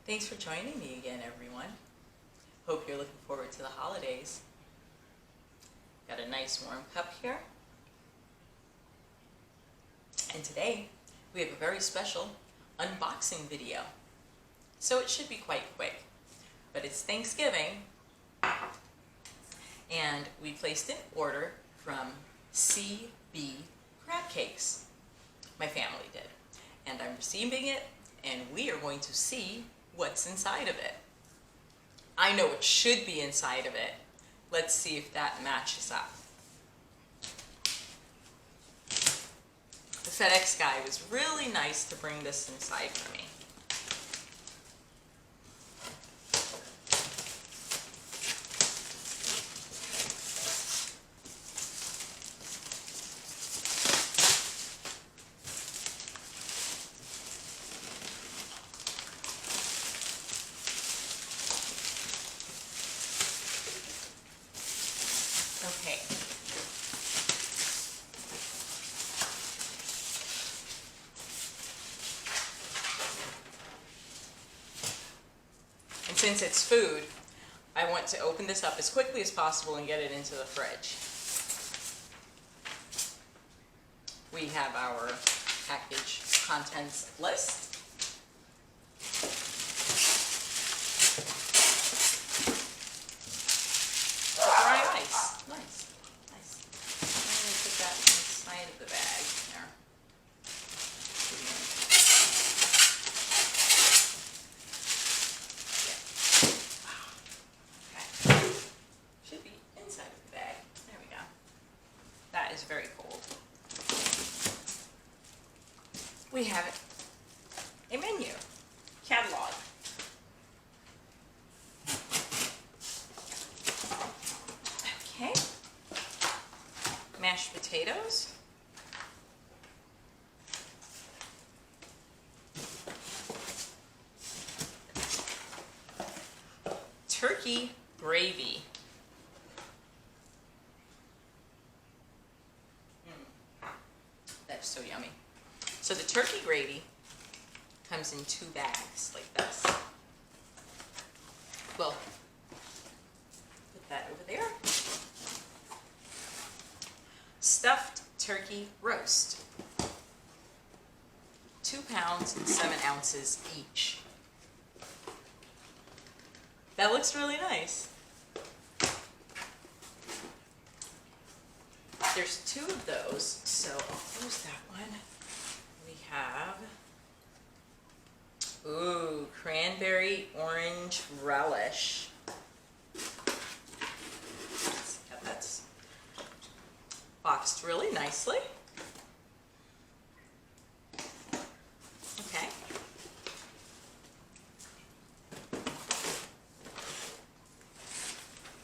Thanks for joining me again, everyone. Hope you're looking forward to the holidays. Got a nice warm cup here. And today, we have a very special unboxing video. So it should be quite quick. But it's Thanksgiving, and we placed an order from CB Crabcakes. My family did. And I'm receiving it, and we are going to see what's inside of it. I know what should be inside of it. Let's see if that matches up. The FedEx guy was really nice to bring this inside for me. Okay. And since it's food, I want to open this up as quickly as possible and get it into the fridge. We have our package contents list. Dry ice. Nice. Nice. I'm going to put that inside of the bag there. Yeah. Okay. Should be inside of the bag. There we go. That is very cold. We have a menu, catalog. Okay. Mashed potatoes. Turkey gravy. That's so yummy. So the turkey gravy comes in 2 bags like this. Well, put that over there. Stuffed turkey roast. 2 pounds and 7 ounces each. That looks really nice. There's 2 of those, so I'll close that one. We have, ooh, cranberry orange relish. That's boxed really nicely. Okay.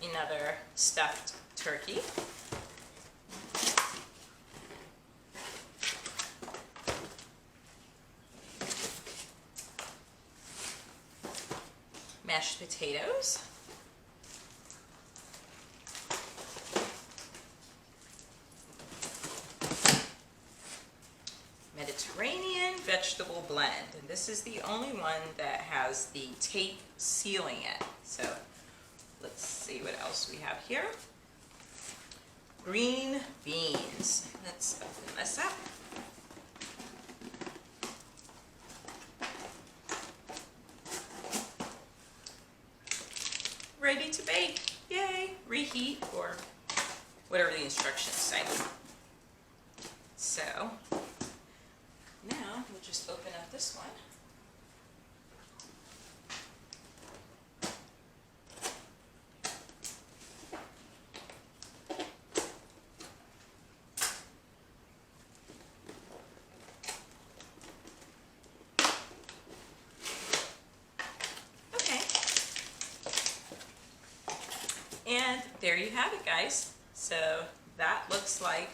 Another stuffed turkey. Mashed potatoes. Mediterranean vegetable blend. And this is the only one that has the tape sealing it. So let's see what else we have here. Green beans. Let's open this up. Ready to bake. Yay! Reheat, or whatever the instructions say. So now we'll just open up this one. And there you have it, guys. So that looks like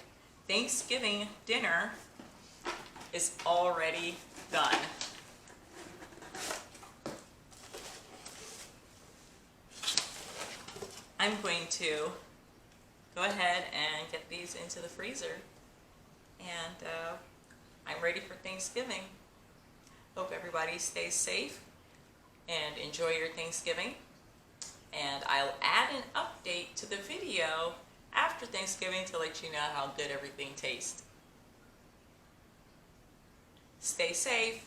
Thanksgiving dinner is already done. I'm going to go ahead and get these into the freezer, and I'm ready for Thanksgiving. Hope everybody stays safe and enjoy your Thanksgiving. And I'll add an update to the video after Thanksgiving to let you know how good everything tastes. Stay safe.